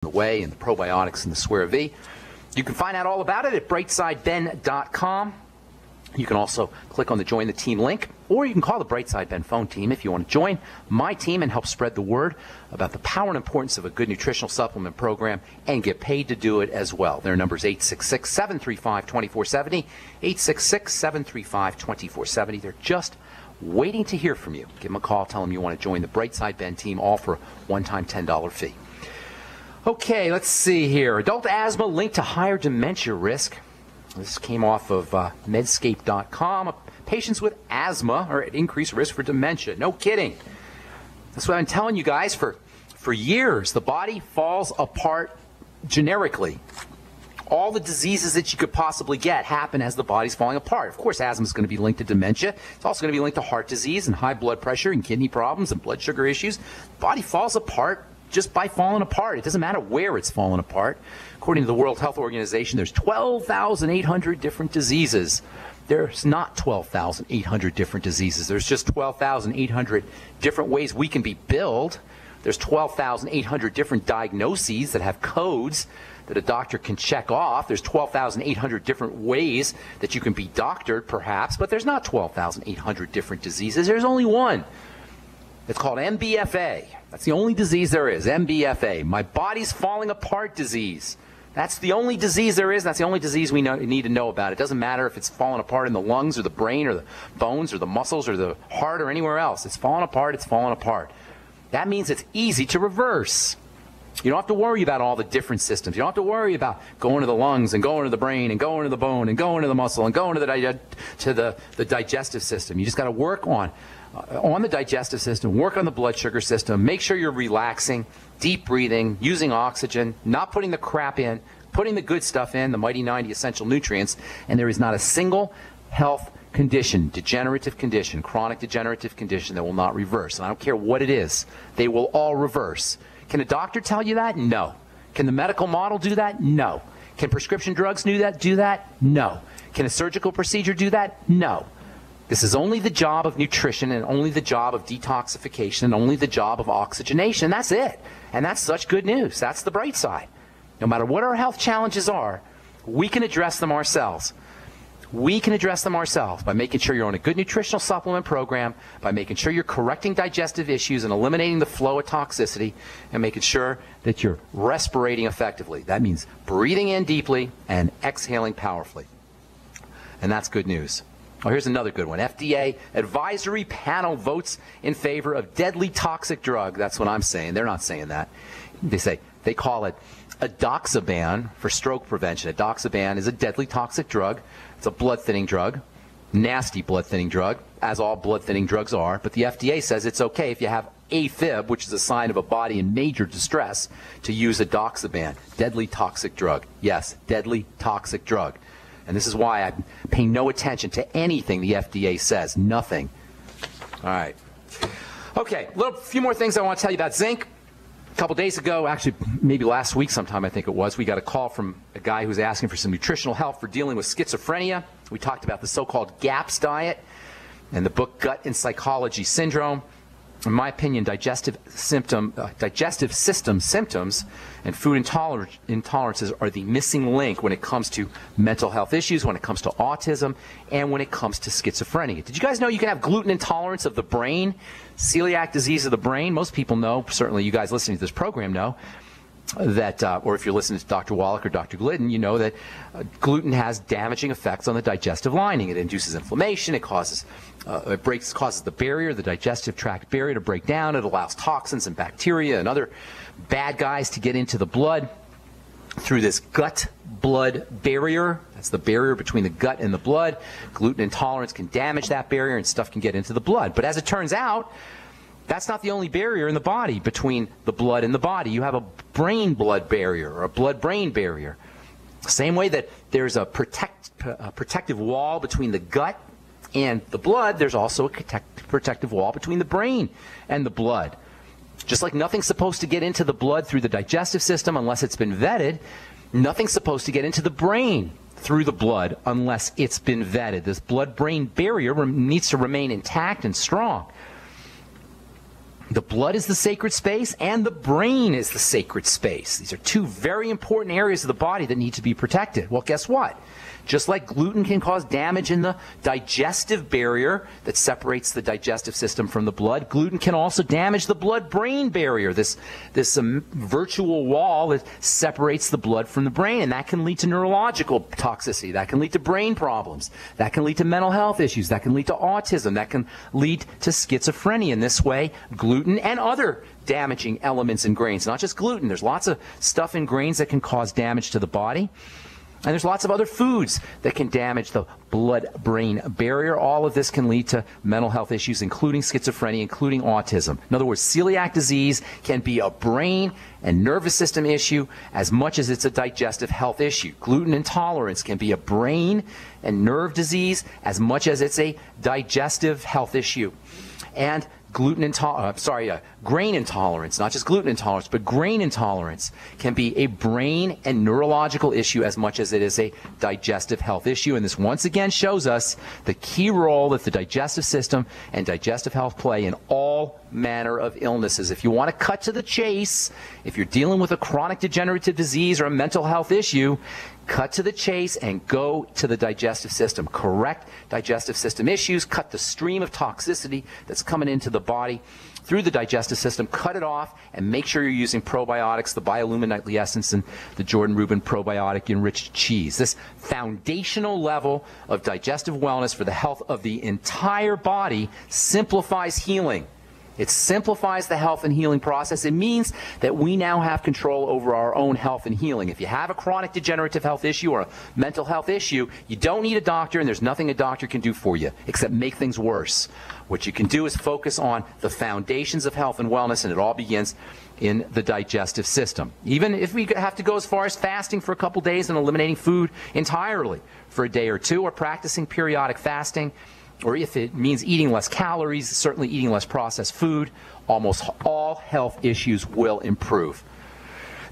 the whey and the probiotics and the Square V. You can find out all about it at brightsideben.com. You can also click on the Join the Team link, or you can call the Brightside Ben phone team if you want to join my team and help spread the word about the power and importance of a good nutritional supplement program and get paid to do it as well. Their number is 866-735-2470, 866-735-2470. They're just waiting to hear from you. Give them a call, tell them you want to join the Brightside Ben team, all for a one-time $10 fee. Okay, let's see here. Adult asthma linked to higher dementia risk. This came off of Medscape.com. Patients with asthma are at increased risk for dementia. No kidding. That's what I've been telling you guys for years. The body falls apart generically. All the diseases that you could possibly get happen as the body's falling apart. Of course, asthma is going to be linked to dementia. It's also going to be linked to heart disease and high blood pressure and kidney problems and blood sugar issues. The body falls apart just by falling apart. It doesn't matter where it's fallen apart. According to the World Health Organization, there's 12,800 different diseases. There's not 12,800 different diseases. There's just 12,800 different ways we can be billed. There's 12,800 different diagnoses that have codes that a doctor can check off. There's 12,800 different ways that you can be doctored, perhaps, but there's not 12,800 different diseases. There's only one. It's called MBFA. That's the only disease there is, MBFA, my body's falling apart disease. That's the only disease there is. That's the only disease we need to know about. It doesn't matter if it's falling apart in the lungs or the brain or the bones or the muscles or the heart or anywhere else. It's falling apart. It's falling apart. That means it's easy to reverse. You don't have to worry about all the different systems. You don't have to worry about going to the lungs and going to the brain and going to the bone and going to the muscle and going to the digestive system. You just got to work on the digestive system, work on the blood sugar system, make sure you're relaxing, deep breathing, using oxygen, not putting the crap in, putting the good stuff in, the Mighty 90 essential nutrients, and there is not a single health condition, degenerative condition, chronic degenerative condition that will not reverse. And I don't care what it is, they will all reverse. Can a doctor tell you that? No. Can the medical model do that? No. Can prescription drugs do that? No. Can a surgical procedure do that? No. This is only the job of nutrition and only the job of detoxification and only the job of oxygenation. That's it. And that's such good news. That's the bright side. No matter what our health challenges are, we can address them ourselves. We can address them ourselves by making sure you're on a good nutritional supplement program, by making sure you're correcting digestive issues and eliminating the flow of toxicity, and making sure that you're respirating effectively. That means breathing in deeply and exhaling powerfully. And that's good news. Oh, here's another good one. FDA advisory panel votes in favor of deadly toxic drug. That's what I'm saying. They're not saying that. They call it Edoxaban for stroke prevention. Edoxaban is a deadly toxic drug. It's a blood-thinning drug, nasty blood-thinning drug, as all blood-thinning drugs are. But the FDA says it's okay if you have AFib, which is a sign of a body in major distress, to use Edoxaban. Deadly toxic drug. Yes, deadly toxic drug. And this is why I pay no attention to anything the FDA says. Nothing. All right. Okay, a few more things I want to tell you about zinc. A couple days ago, actually maybe last week sometime I think it was, we got a call from a guy who was asking for some nutritional help for dealing with schizophrenia. We talked about the so-called GAPS diet and the book Gut and Psychology Syndrome. In my opinion, digestive system symptoms and food intolerances are the missing link when it comes to mental health issues, when it comes to autism, and when it comes to schizophrenia. Did you guys know you can have gluten intolerance of the brain, celiac disease of the brain? Most people know, certainly you guys listening to this program know, that, or if you're listening to Dr. Wallach or Dr. Glidden, you know that gluten has damaging effects on the digestive lining. It induces inflammation. It causes the barrier, the digestive tract barrier, to break down. It allows toxins and bacteria and other bad guys to get into the blood through this gut-blood barrier. That's the barrier between the gut and the blood. Gluten intolerance can damage that barrier and stuff can get into the blood. But as it turns out, that's not the only barrier in the body between the blood and the body. You have a brain-blood barrier or a blood-brain barrier. Same way that there's a protective wall between the gut and the blood, there's also a protective wall between the brain and the blood. Just like nothing's supposed to get into the blood through the digestive system unless it's been vetted, nothing's supposed to get into the brain through the blood unless it's been vetted. This blood-brain barrier needs to remain intact and strong. The blood is the sacred space, and the brain is the sacred space. These are two very important areas of the body that need to be protected. Well, guess what? Just like gluten can cause damage in the digestive barrier that separates the digestive system from the blood, gluten can also damage the blood-brain barrier, this virtual wall that separates the blood from the brain, and that can lead to neurological toxicity, that can lead to brain problems, that can lead to mental health issues, that can lead to autism, that can lead to schizophrenia. In this way, gluten and other damaging elements in grains, not just gluten, there's lots of stuff in grains that can cause damage to the body. And there's lots of other foods that can damage the blood-brain barrier. All of this can lead to mental health issues, including schizophrenia, including autism. In other words, celiac disease can be a brain and nervous system issue as much as it's a digestive health issue. Gluten intolerance can be a brain and nerve disease as much as it's a digestive health issue. And grain intolerance, not just gluten intolerance, but grain intolerance can be a brain and neurological issue as much as it is a digestive health issue. And this once again shows us the key role that the digestive system and digestive health play in all manner of illnesses. If you want to cut to the chase, if you're dealing with a chronic degenerative disease or a mental health issue, cut to the chase and go to the digestive system. Correct digestive system issues, cut the stream of toxicity that's coming into the body through the digestive system, cut it off, and make sure you're using probiotics, the Biolumin Nightly Essence and the Jordan Rubin Probiotic Enriched Cheese. This foundational level of digestive wellness for the health of the entire body simplifies healing. It simplifies the health and healing process. It means that we now have control over our own health and healing. If you have a chronic degenerative health issue or a mental health issue, you don't need a doctor, and there's nothing a doctor can do for you except make things worse. What you can do is focus on the foundations of health and wellness, and it all begins in the digestive system. Even if we have to go as far as fasting for a couple days and eliminating food entirely for a day or two, or practicing periodic fasting, or if it means eating less calories, certainly eating less processed food, almost all health issues will improve.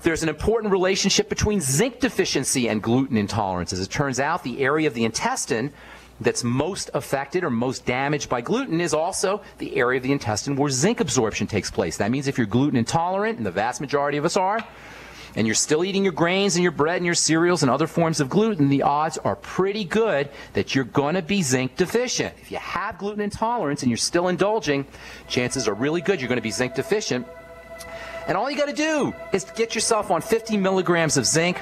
There's an important relationship between zinc deficiency and gluten intolerance. As it turns out, the area of the intestine that's most affected or most damaged by gluten is also the area of the intestine where zinc absorption takes place. That means if you're gluten intolerant, and the vast majority of us are, and you're still eating your grains and your bread and your cereals and other forms of gluten, the odds are pretty good that you're going to be zinc deficient. If you have gluten intolerance and you're still indulging, chances are really good you're going to be zinc deficient. And all you got to do is get yourself on 50 milligrams of zinc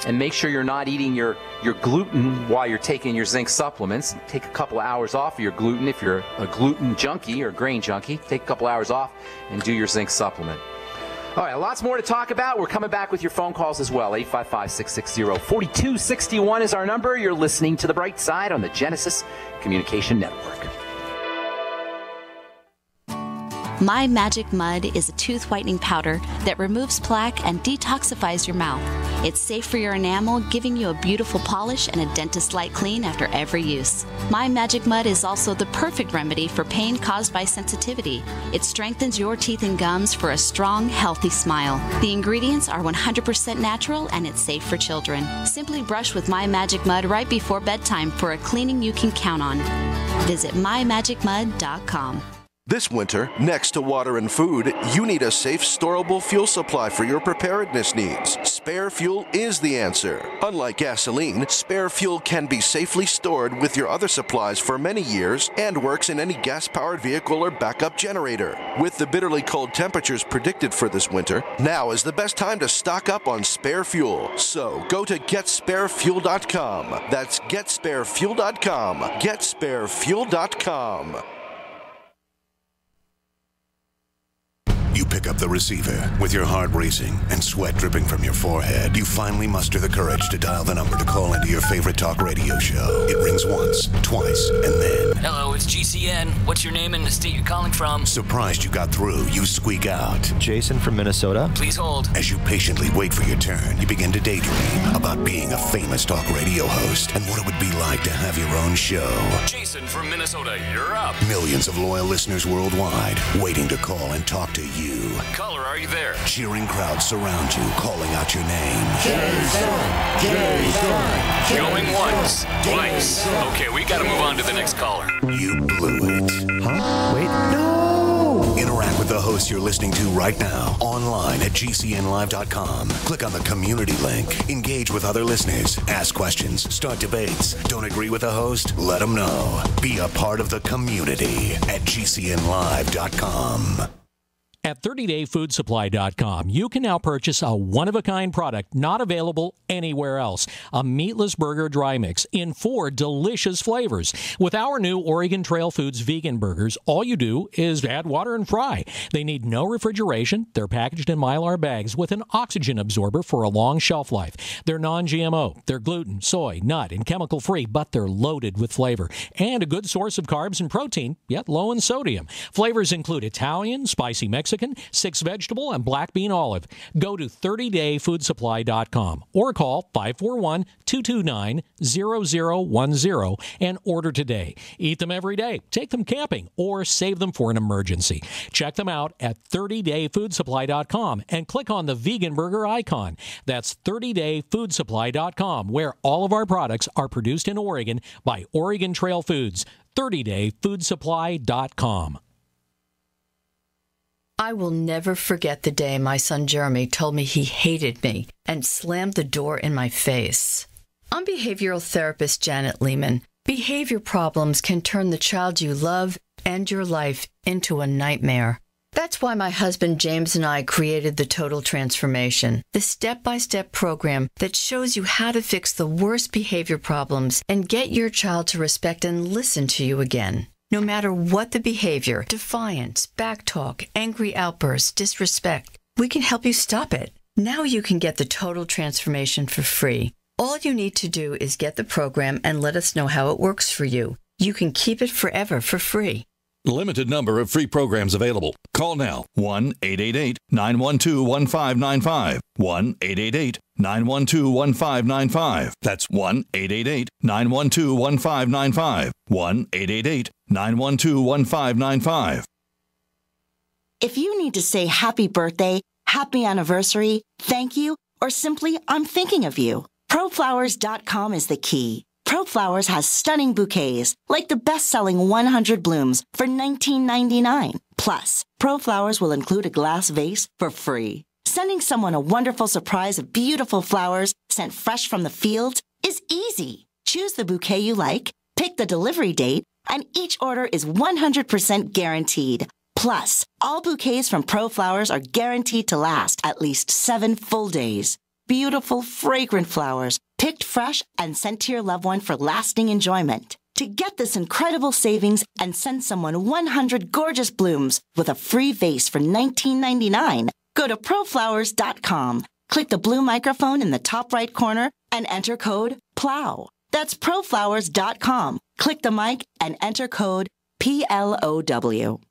and make sure you're not eating your gluten while you're taking your zinc supplements. Take a couple of hours off of your gluten if you're a gluten junkie or grain junkie. Take a couple hours off and do your zinc supplement. All right, lots more to talk about. We're coming back with your phone calls as well. 855-660-4261 is our number. You're listening to The Bright Side on the Genesis Communication Network. My Magic Mud is a tooth whitening powder that removes plaque and detoxifies your mouth. It's safe for your enamel, giving you a beautiful polish and a dentist-like clean after every use. My Magic Mud is also the perfect remedy for pain caused by sensitivity. It strengthens your teeth and gums for a strong, healthy smile. The ingredients are 100% natural and it's safe for children. Simply brush with My Magic Mud right before bedtime for a cleaning you can count on. Visit mymagicmud.com. This winter, next to water and food, you need a safe, storable fuel supply for your preparedness needs. Spare Fuel is the answer. Unlike gasoline, Spare Fuel can be safely stored with your other supplies for many years and works in any gas-powered vehicle or backup generator. With the bitterly cold temperatures predicted for this winter, now is the best time to stock up on Spare Fuel. So go to GetSpareFuel.com. That's GetSpareFuel.com. GetSpareFuel.com. You pick up the receiver. With your heart racing and sweat dripping from your forehead, you finally muster the courage to dial the number to call into your favorite talk radio show. It rings once, twice, and then... Hello, it's GCN. What's your name and the state you're calling from? Surprised you got through, you squeak out. Jason from Minnesota. Please hold. As you patiently wait for your turn, you begin to daydream about being a famous talk radio host and what it would be like to have your own show. Jason from Minnesota, you're up. Millions of loyal listeners worldwide waiting to call and talk to you. Caller, are you there? Cheering crowds surround you, calling out your name. Jason! Jason! Going once, twice. Okay, we gotta move on to the next caller. You blew it. Huh? Wait, no! In Interact with the hosts you're listening to right now online at GCNlive.com. Click on the community link. Engage with other listeners. Ask questions. Start debates. Don't agree with the host? Let them know. Be a part of the community at GCNlive.com. At 30dayfoodsupply.com, you can now purchase a one-of-a-kind product not available anywhere else. A meatless burger dry mix in 4 delicious flavors. With our new Oregon Trail Foods vegan burgers, all you do is add water and fry. They need no refrigeration. They're packaged in Mylar bags with an oxygen absorber for a long shelf life. They're non-GMO. They're gluten, soy, nut, and chemical-free, but they're loaded with flavor. And a good source of carbs and protein, yet low in sodium. Flavors include Italian, spicy Mexican, 6 vegetable, and black bean olive. Go to 30dayfoodsupply.com or call 541-229-0010 and order today. Eat them every day, take them camping, or save them for an emergency. Check them out at 30dayfoodsupply.com and click on the vegan burger icon. That's 30dayfoodsupply.com, where all of our products are produced in Oregon by Oregon Trail Foods. 30dayfoodsupply.com. I will never forget the day my son Jeremy told me he hated me and slammed the door in my face. I'm behavioral therapist Janet Lehman. Behavior problems can turn the child you love and your life into a nightmare. That's why my husband James and I created the Total Transformation, the step-by-step program that shows you how to fix the worst behavior problems and get your child to respect and listen to you again. No matter what the behavior, defiance, backtalk, angry outbursts, disrespect, we can help you stop it. Now you can get the Total Transformation for free. All you need to do is get the program and let us know how it works for you. You can keep it forever for free. Limited number of free programs available. Call now. 1-888-912-1595. 1-888-912-1595. That's 1-888-912-1595. 1-888-912-1595. If you need to say happy birthday, happy anniversary, thank you, or simply I'm thinking of you, ProFlowers.com is the key. ProFlowers has stunning bouquets, like the best-selling 100 blooms for $19.99. Plus, ProFlowers will include a glass vase for free. Sending someone a wonderful surprise of beautiful flowers sent fresh from the field is easy. Choose the bouquet you like, pick the delivery date, and each order is 100% guaranteed. Plus, all bouquets from ProFlowers are guaranteed to last at least 7 full days. Beautiful, fragrant flowers, picked fresh and sent to your loved one for lasting enjoyment. To get this incredible savings and send someone 100 gorgeous blooms with a free vase for $19.99, go to ProFlowers.com. Click the blue microphone in the top right corner and enter code PLOW. That's ProFlowers.com. Click the mic and enter code PLOW.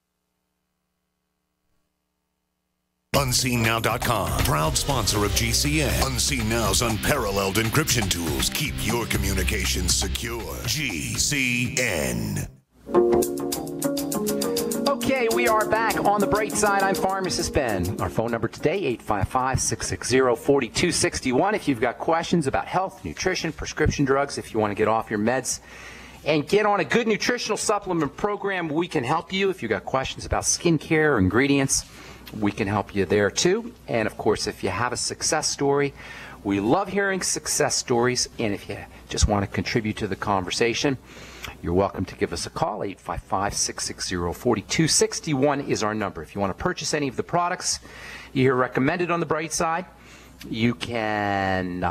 UnseenNow.com, proud sponsor of GCN. Unseen Now's unparalleled encryption tools keep your communications secure. GCN. Okay, we are back on the bright side. I'm Pharmacist Ben. Our phone number today, 855-660-4261. If you've got questions about health, nutrition, prescription drugs, if you want to get off your meds and get on a good nutritional supplement program, we can help you. If you've got questions about skincare or ingredients, we can help you there too. And of course, if you have a success story, we love hearing success stories. And if you just want to contribute to the conversation, you're welcome to give us a call. 855-660-4261 is our number. If you want to purchase any of the products you hear recommended on the Bright Side, you can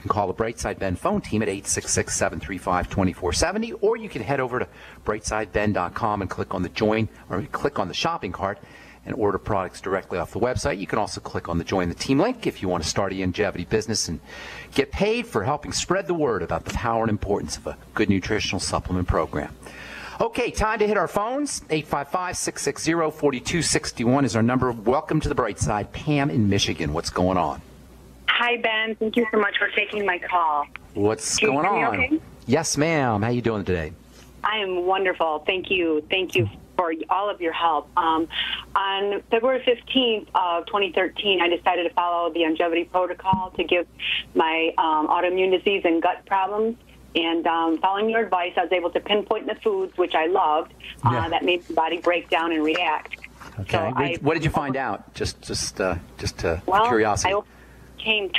call the Bright Side Ben phone team at 866-735-2470, or you can head over to brightsideben.com and click on the join, or click on the shopping cart and order products directly off the website. You can also click on the Join the Team link if you want to start a longevity business and get paid for helping spread the word about the power and importance of a good nutritional supplement program. Okay, time to hit our phones. 855-660-4261 is our number. Welcome to the Bright Side. Pam in Michigan. What's going on? Hi, Ben. Thank you so much for taking my call. What's going on? Okay? Yes, ma'am. How you doing today? I am wonderful. Thank you. Thank you for all of your help. On February 15th of 2013, I decided to follow the longevity protocol to give my autoimmune disease and gut problems. And following your advice, I was able to pinpoint the foods, which I loved, that made my body break down and react. Okay. So What did you find out? Just well, curiosity. I came